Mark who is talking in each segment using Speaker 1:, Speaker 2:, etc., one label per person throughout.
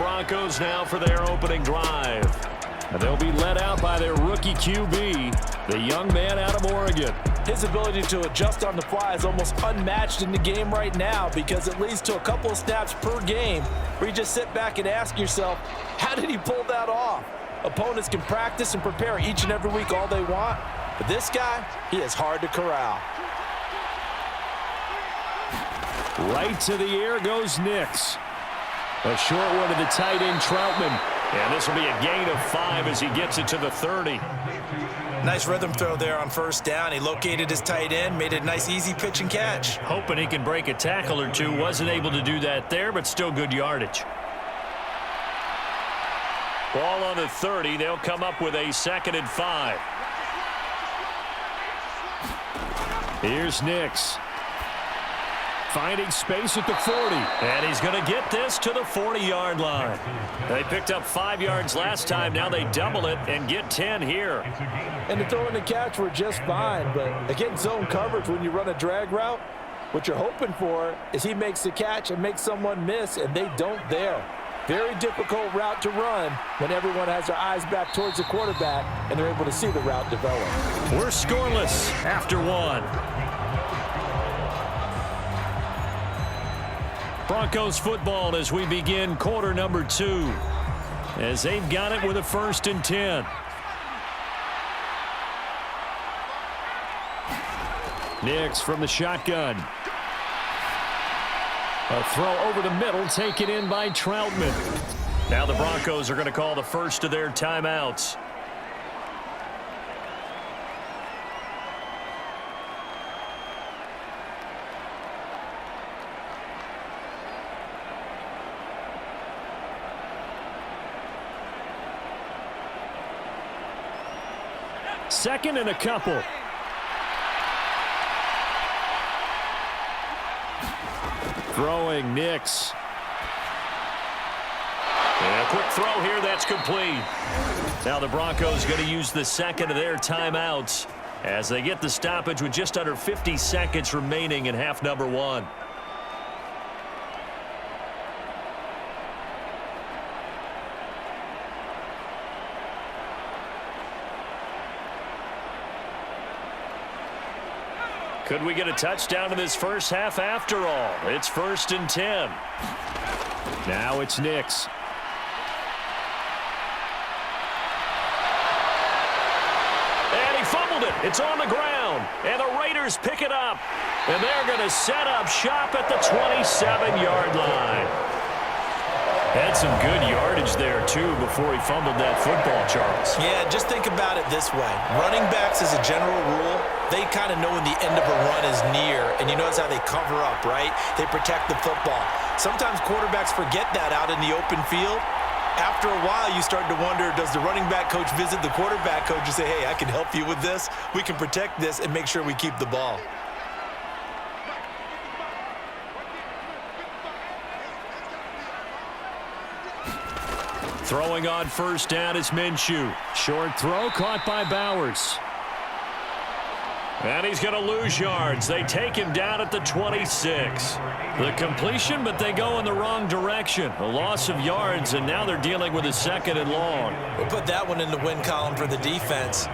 Speaker 1: Broncos now for their opening drive. And they'll be led out by their rookie QB, the young man out of Oregon.
Speaker 2: His ability to adjust on the fly is almost unmatched in the game right now because it leads to a couple of snaps per game where you just sit back and ask yourself, how did he pull that off? Opponents can practice and prepare each and every week all they want, but this guy, he is hard to corral.
Speaker 1: Right to the air goes Nix. A short one to the tight end, Troutman. And this will be a gain of 5 as he gets it to the 30.
Speaker 2: Nice rhythm throw there on first down. He located his tight end, made it a nice easy pitch and catch.
Speaker 1: Hoping he can break a tackle or two. Wasn't able to do that there, but still good yardage. Ball on the 30. They'll come up with a 2nd and 5. Here's Nix. Finding space at the 40. And he's going to get this to the 40-yard line. They picked up 5 yards last time. Now they double it and get 10 here.
Speaker 2: And the throw and the catch were just fine. But again, zone coverage when you run a drag route, what you're hoping for is he makes the catch and makes someone miss, and they don't there. Very difficult route to run when everyone has their eyes back towards the quarterback and they're able to see the route develop.
Speaker 1: We're scoreless after 1. Broncos football as we begin quarter number 2. As they've got it with a 1st and 10. Nix from the shotgun. A throw over the middle taken in by Troutman. Now the Broncos are going to call the first of their timeouts. Second and a couple. Throwing Nix. And a quick throw here, that's complete. Now the Broncos going to use the 2nd of their timeouts as they get the stoppage with just under 50 seconds remaining in half number 1. Could we get a touchdown in this first half after all? It's 1st and 10. Now it's Nix. And he fumbled it. It's on the ground. And the Raiders pick it up. And they're going to set up shop at the 27-yard line. Had some good yardage there, too, before he fumbled that football, Charles.
Speaker 2: Yeah, just think about it this way. Running backs, as a general rule, they kind of know when the end of a run is near, and you notice how they cover up, right? They protect the football. Sometimes quarterbacks forget that out in the open field. After a while, you start to wonder, does the running back coach visit the quarterback coach and say, hey, I can help you with this. We can protect this and make sure we keep the ball.
Speaker 1: Throwing on first down is Minshew. Short throw caught by Bowers. And he's going to lose yards. They take him down at the 26. The completion, but they go in the wrong direction. A loss of yards, and now they're dealing with a 2nd and long.
Speaker 2: We'll put that one in the win column for the defense.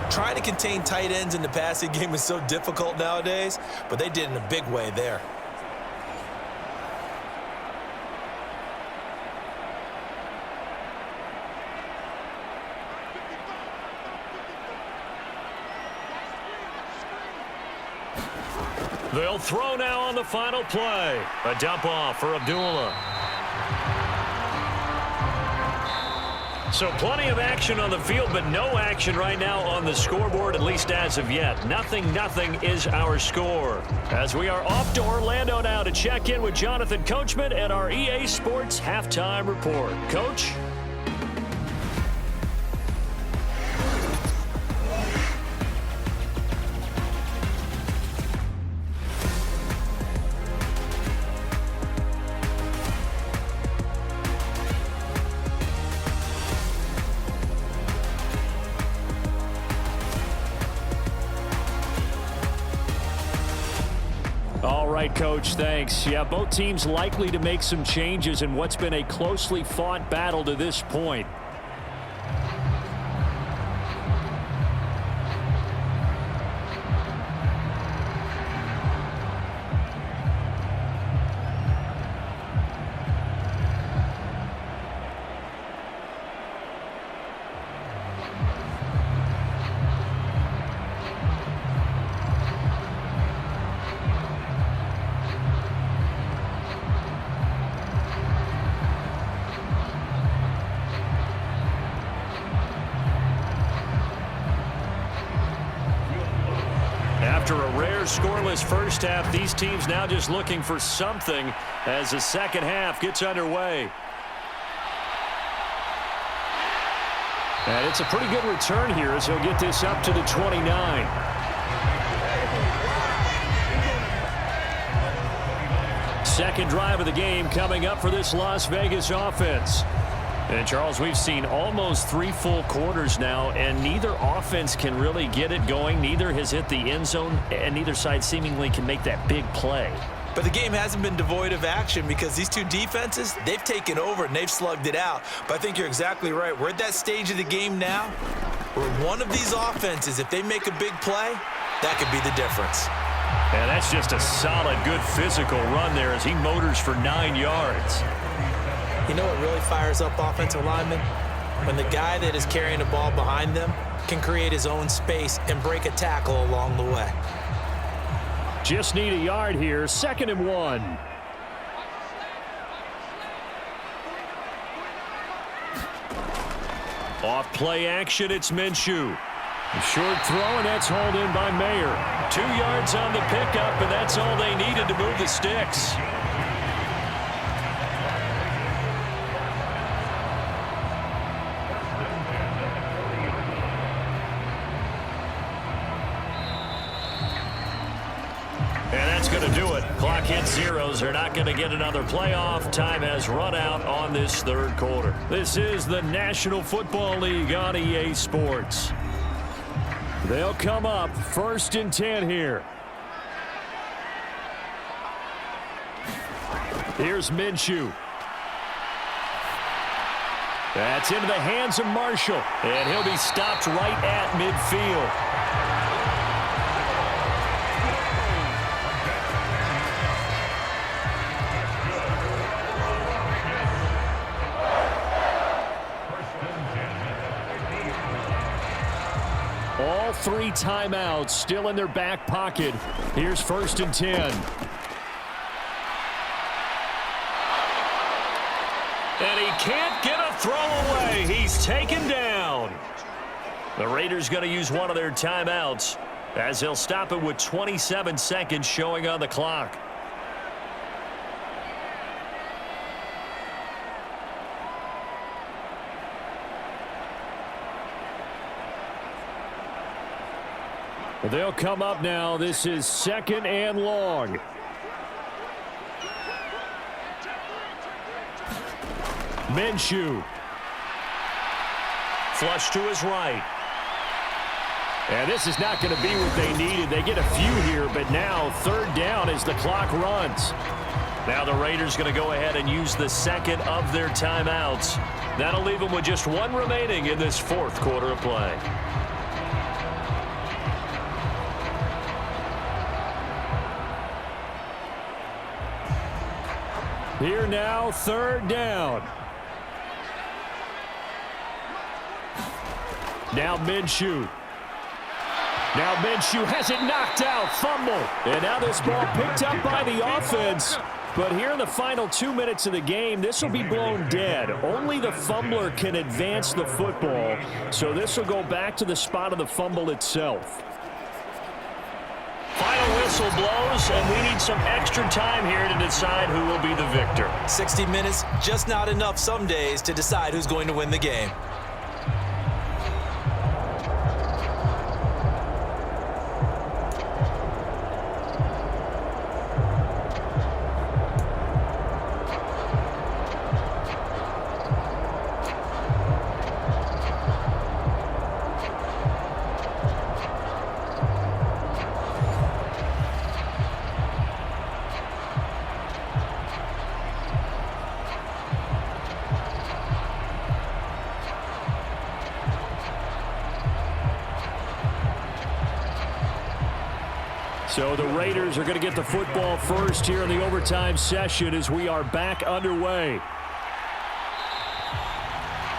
Speaker 2: Trying to contain tight ends in the passing game is so difficult nowadays, but they did in a big way there.
Speaker 1: They'll throw now on the final play. A dump off for Abdullah. So plenty of action on the field, but no action right now on the scoreboard, at least as of yet. 0-0 is our score. As we are off to Orlando now to check in with Jonathan Coachman and our EA Sports Halftime Report. Coach? right, Coach. Thanks. Yeah, both teams likely to make some changes in what's been a closely fought battle to this point. After a rare scoreless first half, these teams now just looking for something as the second half gets underway. And it's a pretty good return here as he'll get this up to the 29. Second drive of the game coming up for this Las Vegas offense. And, Charles, we've seen almost 3 full quarters now, and neither offense can really get it going. Neither has hit the end zone, and neither side seemingly can make that big play.
Speaker 2: But the game hasn't been devoid of action because these two defenses, they've taken over and they've slugged it out. But I think you're exactly right. We're at that stage of the game now where one of these offenses, if they make a big play, that could be the difference.
Speaker 1: And that's just a solid, good physical run there as he motors for 9 yards.
Speaker 2: You know what really fires up offensive linemen? When the guy that is carrying the ball behind them can create his own space and break a tackle along the way.
Speaker 1: Just need a yard here, 2nd and 1. Off play action, it's Minshew. A short throw, and that's hauled in by Mayer. 2 yards on the pickup, and that's all they needed to move the sticks. Going to do it. Clock hits zeros. They're not going to get another playoff. Time has run out on this third quarter. This is the National Football League on EA Sports. They'll come up 1st and 10 here. Here's Minshew. That's into the hands of Marshall, and he'll be stopped right at midfield. All 3 timeouts still in their back pocket. Here's 1st and 10. And he can't get a throw away. He's taken down. The Raiders going to use one of their timeouts as they'll stop it with 27 seconds showing on the clock. They'll come up now. This is 2nd and long. Minshew. Flush to his right. And this is not going to be what they needed. They get a few here, but now 3rd down as the clock runs. Now the Raiders going to go ahead and use the 2nd of their timeouts. That'll leave them with just 1 remaining in this 4th quarter of play. Here now, 3rd down. Now Minshew. Now Minshew has it knocked out. Fumble. And now this ball picked up by the offense. But here in the final 2 minutes of the game, this will be blown dead. Only the fumbler can advance the football. So this will go back to the spot of the fumble itself. Final whistle blows, and we need some extra time here to decide who will be the victor.
Speaker 2: 60 minutes, just not enough some days to decide who's going to win the game.
Speaker 1: So the Raiders are going to get the football first here in the overtime session as we are back underway.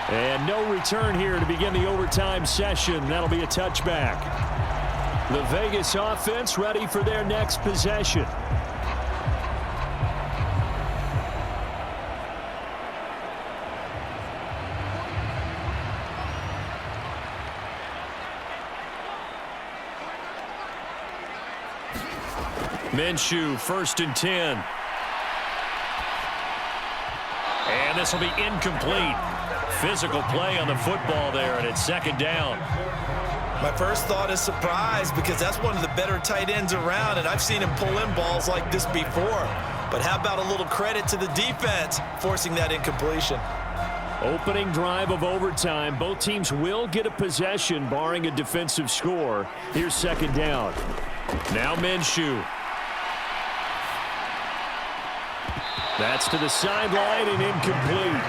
Speaker 1: And no return here to begin the overtime session. That'll be a touchback. The Vegas offense ready for their next possession. Minshew, 1st and 10. And this will be incomplete. Physical play on the football there, and it's 2nd down.
Speaker 2: My first thought is surprise because that's one of the better tight ends around, and I've seen him pull in balls like this before. But how about a little credit to the defense forcing that incompletion?
Speaker 1: Opening drive of overtime. Both teams will get a possession, barring a defensive score. Here's 2nd down. Now Minshew. That's to the sideline and incomplete.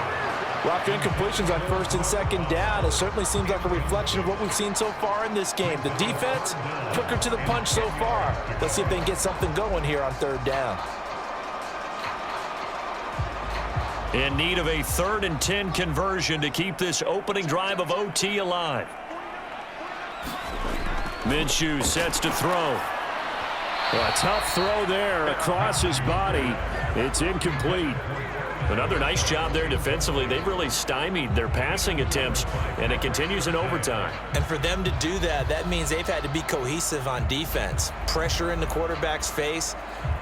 Speaker 2: Rock, incompletions on 1st and 2nd down. It certainly seems like a reflection of what we've seen so far in this game. The defense, quicker to the punch so far. Let's see if they can get something going here on 3rd down.
Speaker 1: In need of a 3rd and 10 conversion to keep this opening drive of OT alive. Minshew sets to throw. A tough throw there across his body. It's incomplete. Another nice job there defensively. They've really stymied their passing attempts, and it continues in overtime.
Speaker 2: And for them to do that, that means they've had to be cohesive on defense. Pressure in the quarterback's face.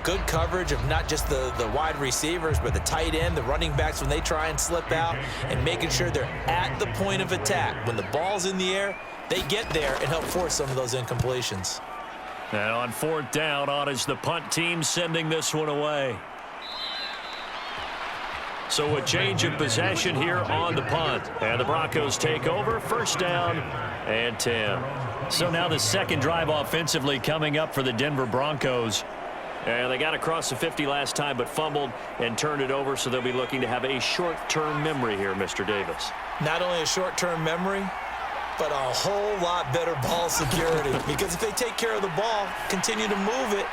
Speaker 2: Good coverage of not just the wide receivers, but the tight end, the running backs when they try and slip out, and making sure they're at the point of attack. When the ball's in the air, they get there and help force some of those incompletions.
Speaker 1: And on 4th down, on is the punt team sending this one away. So a change of possession here on the punt. And the Broncos take over. 1st down and 10. So now the 2nd drive offensively coming up for the Denver Broncos. And they got across the 50 last time but fumbled and turned it over. So they'll be looking to have a short-term memory here, Mr. Davis.
Speaker 2: Not only a short-term memory, but a whole lot better ball security. Because if they take care of the ball, continue to move it,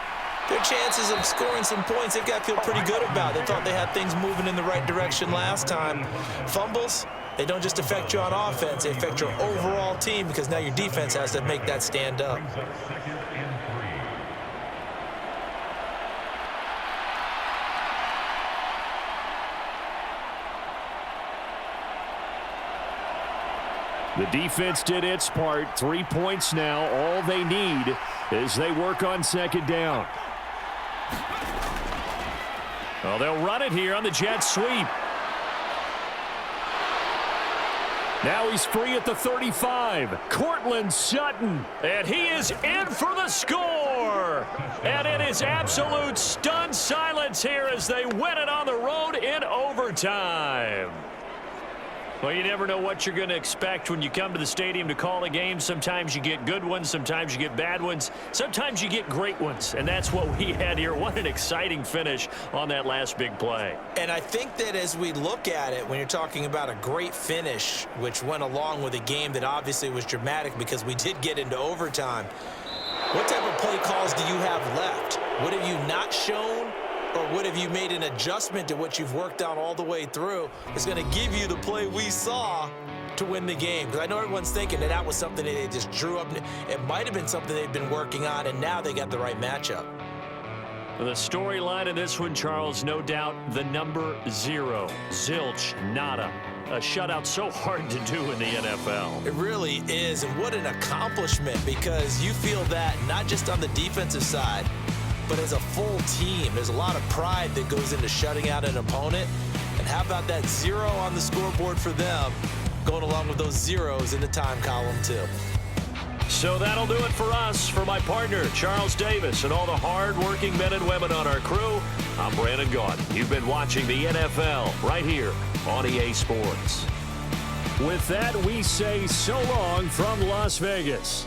Speaker 2: their chances of scoring some points, they've got to feel pretty good about. They thought they had things moving in the right direction last time. Fumbles, they don't just affect you on offense, they affect your overall team because now your defense has to make that stand up.
Speaker 1: The defense did its part. 3 points now. All they need as they work on 2nd down. Well, they'll run it here on the jet sweep. Now he's free at the 35. Cortland Sutton. And he is in for the score. And it is absolute stunned silence here as they win it on the road in overtime. Well, you never know what you're going to expect when you come to the stadium to call a game. Sometimes you get good ones. Sometimes you get bad ones. Sometimes you get great ones. And that's what we had here. What an exciting finish on that last big play.
Speaker 2: And I think that as we look at it, when you're talking about a great finish, which went along with a game that obviously was dramatic because we did get into overtime, what type of play calls do you have left? What have you not shown? Or what have you made an adjustment to what you've worked on all the way through is going to give you the play we saw to win the game? Because I know everyone's thinking that that was something that they just drew up. It might have been something they've been working on, and now they got the right matchup.
Speaker 1: The storyline in this one, Charles, no doubt the number 0. Zilch, nada. A shutout so hard to do in the NFL.
Speaker 2: It really is, and what an accomplishment, because you feel that not just on the defensive side, but as a full team. There's a lot of pride that goes into shutting out an opponent. And how about that 0 on the scoreboard for them, going along with those zeros in the time column too.
Speaker 1: So that'll do it for us. For my partner, Charles Davis, and all the hard-working men and women on our crew, I'm Brandon Gaudin. You've been watching the NFL right here on EA Sports. With that, we say so long from Las Vegas.